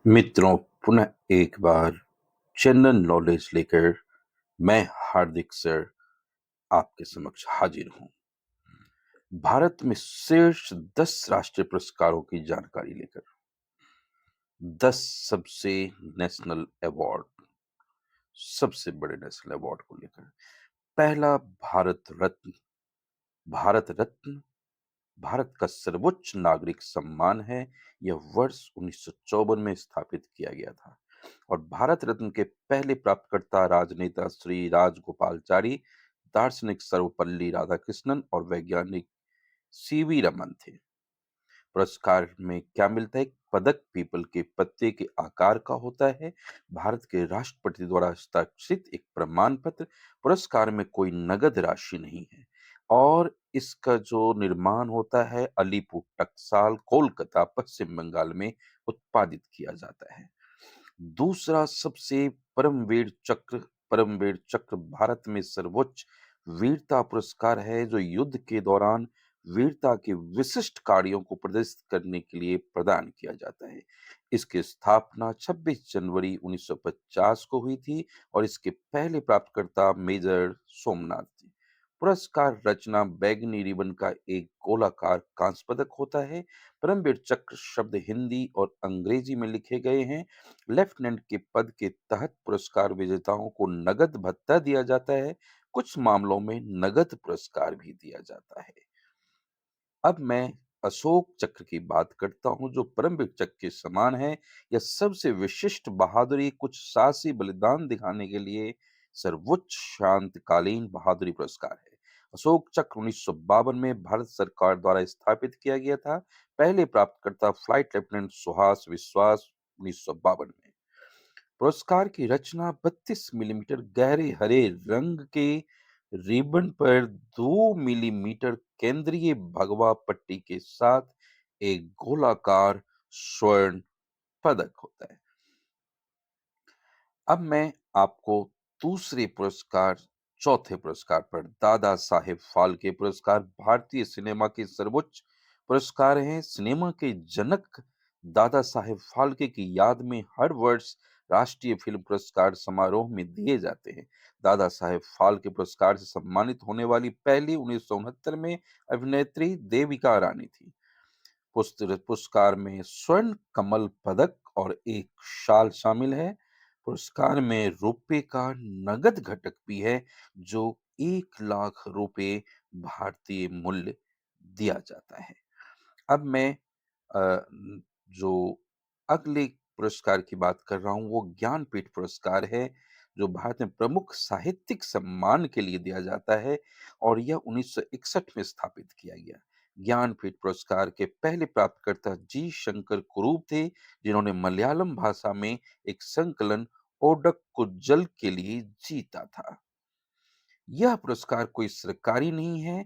मित्रों, पुनः एक बार जनरल नॉलेज लेकर मैं हार्दिक सर आपके समक्ष हाजिर हूं। भारत में शीर्ष 10 राष्ट्रीय पुरस्कारों की जानकारी लेकर 10 सबसे नेशनल अवार्ड, सबसे बड़े नेशनल अवार्ड को लेकर। पहला भारत रत्न भारत का सर्वोच्च नागरिक सम्मान है। यह वर्ष 1954 में स्थापित किया गया था और भारत रत्न के पहले प्राप्तकर्ता राजनेता श्री राजगोपालचारी, दार्शनिक सर्वपल्ली राधाकृष्णन और वैज्ञानिक सीवी रमन थे। पुरस्कार में क्या मिलता है? एक पदक पीपल के पत्ते के आकार का होता है। भारत के राष्ट्रपति द्वारा हस्ताक्षरित एक प्रमाण पत्र। पुरस्कार में कोई नगद राशि नहीं है और इसका जो निर्माण होता है अलीपुर टकसाल, कोलकाता, पश्चिम बंगाल में उत्पादित किया जाता है। दूसरा सबसे परमवीर चक्र भारत में सर्वोच्च वीरता पुरस्कार है, जो युद्ध के दौरान वीरता के विशिष्ट कार्यों को प्रदर्शित करने के लिए प्रदान किया जाता है। इसकी स्थापना 26 जनवरी 1950 को हुई थी और इसके पहले प्राप्तकर्ता मेजर सोमनाथ थे। पुरस्कार रचना बैगनी रिबन का एक गोलाकार कांस्य पदक होता है। परमवीर चक्र शब्द हिंदी और अंग्रेजी में लिखे गए हैं। लेफ्टिनेंट के पद के तहत पुरस्कार विजेताओं को नगद भत्ता दिया जाता है। कुछ मामलों में नगद पुरस्कार भी दिया जाता है। अब मैं अशोक चक्र की बात करता हूं, जो परमवीर चक्र के समान है। यह सबसे विशिष्ट बहादुरी, कुछ साहसी बलिदान दिखाने के लिए सर्वोच्च शांतकालीन बहादुरी पुरस्कार है। अशोक चक्र 1952 में भारत सरकार द्वारा स्थापित किया गया था। पहले प्राप्तकर्ता फ्लाइट लेफ्टिनेंट सुहास विश्वास 1952 में। पुरस्कार की रचना 32 मिलीमीटर गहरे हरे रंग के रिबन पर 2 मिलीमीटर केंद्रीय भगवा पट्टी के साथ एक गोलाकार स्वर्ण पदक होता है। अब मैं आपको दूसरे पुरस्कार, चौथे पुरस्कार पर, दादा साहेब फाल्के पुरस्कार भारतीय सिनेमा के सर्वोच्च पुरस्कार हैं। सिनेमा के जनक दादा साहेब फाल्के की याद में हर वर्ष राष्ट्रीय फिल्म पुरस्कार समारोह में दिए जाते हैं। दादा साहेब फाल्के पुरस्कार से सम्मानित होने वाली पहली 1969 में अभिनेत्री देविका रानी थी। पुरस्कार में स्वर्ण कमल पदक और एक शाल शामिल है। पुरस्कार में रुपए का नगद घटक भी है, जो 1 लाख रुपए भारतीय मूल्य दिया जाता है। अब मैं जो अगले पुरस्कार की बात कर रहा हूं, वो ज्ञानपीठ पुरस्कार है, जो भारत में प्रमुख साहित्यिक सम्मान के लिए दिया जाता है और यह 1961 में स्थापित किया गया। ज्ञानपीठ पुरस्कार के पहले प्राप्तकर्ता जी शंकर कुरूप थे, जिन्होंने मलयालम भाषा में एक संकलन ओडक्कुजल के लिए जीता था। यह पुरस्कार कोई सरकारी नहीं है।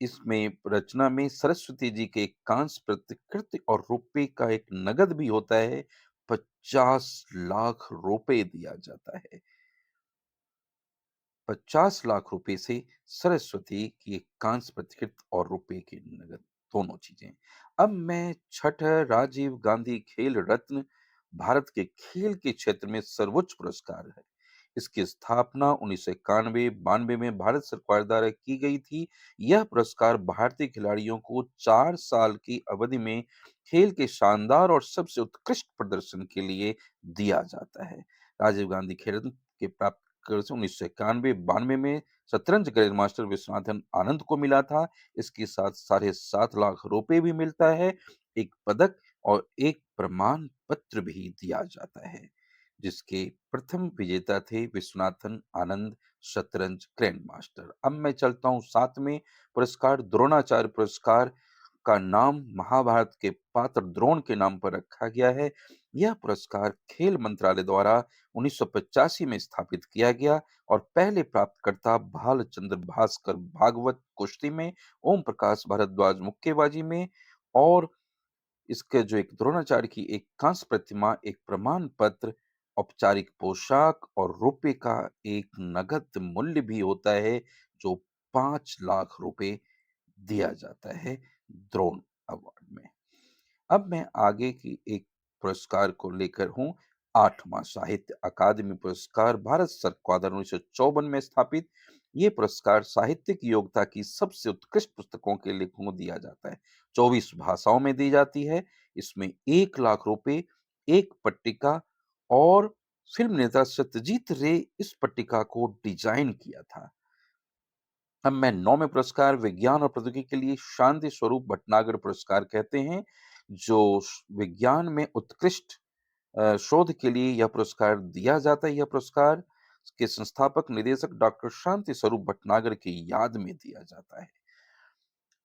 इसमें रचना में सरस्वती जी के एक कांस्य प्रतिकृति और रुपए का एक नगद भी होता है। 50 लाख रुपए दिया जाता है। 50 लाख रुपए से सरस्वती की एक कांस्य प्रतिकृति और रुपए की नगद, दोनों चीजें। अब मैं छठा राजीव गांधी खेल रत्न, भारत के खेल के क्षेत्र में सर्वोच्च पुरस्कार है। इसकी स्थापना 1991-92 में भारत सरकार द्वारा की गई थी। यह पुरस्कार भारतीय खिलाड़ियों को 4 साल की अवधि में खेल के शानदार और सबसे उत्कृष्ट प्रदर्शन के लिए दिया जाता है। राजीव गांधी खेल रत्न के प्राप्त 1991-92 में शतरंज ग्रैंड मास्टर विश्वनाथन आनंद को मिला था। इसके साथ 7.5 लाख रुपए भी मिलता है, एक पदक और एक प्रमाण पत्र भी दिया जाता है, जिसके प्रथम विजेता थे विश्वनाथन आनंद, शतरंज ग्रैंड मास्टर। अब मैं चलता हूँ सातवें पुरस्कार, द्रोणाचार्य पुरस्कार का नाम महाभारत के पात्र द्रोण के नाम पर रखा गया है। यह पुरस्कार खेल मंत्रालय द्वारा 1985 में स्थापित किया गया और पहले प्राप्तकर्ता भालचंद्र भास्कर भागवत कुश्ती में, ओम प्रकाश भारद्वाज मुक्केबाजी में और इसके जो एक द्रोणाचार्य की एक कांस्य प्रतिमा, एक प्रमाण पत्र, औपचारिक पोशाक और रुपए का एक नगद मूल्य भी होता है, जो 5 लाख रुपए दिया जाता है द्रोण अवार्ड में। अब मैं आगे की एक पुरस्कार को लेकर हूँ। 8वां साहित्य अकादमी पुरस्कार भारत सरकार द्वारा 1954 में स्थापित। ये पुरस्कार साहित्यिक योग्यता की सबसे उत्कृष्ट पुस्तकों के लेखकों को दिया जाता है। 24 भाषाओं में दी जाती है। इसमें 1 लाख रुपए, 1 पट्टिका और फ़िल्म निर्माता सत्यजीत रे इस पट्टिका को डिज़ाइन किया था। अब मैं 9वें पुरस्कार विज्ञान और प्रौद्योगिकी के लिए शांति स्वरूप भटनागर पुरस्कार कहते हैं, जो विज्ञान में उत्कृष्ट शोध के लिए यह पुरस्कार दिया जाता है। यह पुरस्कार के संस्थापक निदेशक डॉक्टर शांति स्वरूप भटनागर की याद में दिया जाता है।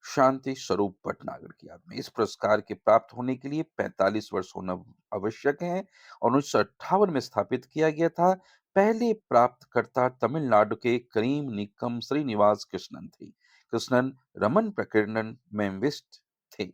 शांति स्वरूप भटनागर की याद में इस पुरस्कार के प्राप्त होने के लिए 45 वर्ष होना आवश्यक है और 1958 में स्थापित किया गया था। पहले प्राप्तकर्ता तमिलनाडु के करीम निक्कम श्रीनिवास कृष्णन थे। कृष्णन रमन प्रकीर्णन थे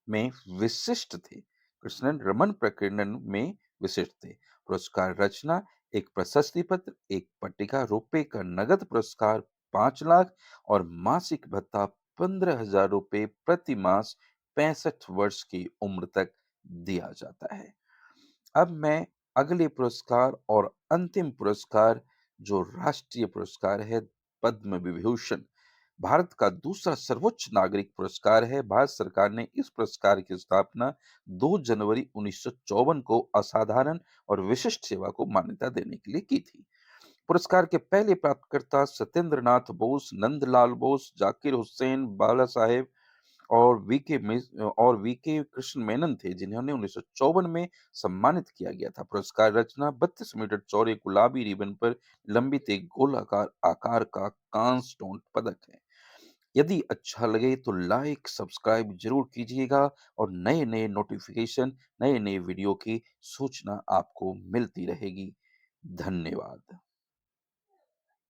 में विशिष्ट थे। कृष्णन रमन प्रकीर्णन में विशिष्ट थे। पुरस्कार रचना एक प्रशस्ति पत्र, एक पट्टिका, रुपए का नगद पुरस्कार 5 लाख और मासिक भत्ता 15,000 रुपए प्रति मास 65 वर्ष की उम्र तक दिया जाता है। अब मैं अगले पुरस्कार और अंतिम पुरस्कार जो राष्ट्रीय पुरस्कार है पद्म विभूषण भारत का दूसरा सर्वोच्च नागरिक पुरस्कार है। भारत सरकार ने इस पुरस्कार की स्थापना 2 जनवरी 1954 को असाधारण और विशिष्ट सेवा को मान्यता देने के लिए की थी। पुरस्कार के पहले प्राप्तकर्ता सत्येंद्र नाथ बोस, नंदलाल बोस, जाकिर हुसैन, बाला साहेब और वीके कृष्ण मेनन थे, जिन्होंने 1954 में सम्मानित किया गया था। पुरस्कार रचना 32 मीटर चौड़े गुलाबी रिबन पर लंबित एक गोलाकार आकार का कांस्य स्टोन पदक है। यदि अच्छा लगे तो लाइक, सब्सक्राइब जरूर कीजिएगा और नए-नए नोटिफिकेशन, नए-नए वीडियो की सूचना आपको मिलती रहेगी। धन्यवाद।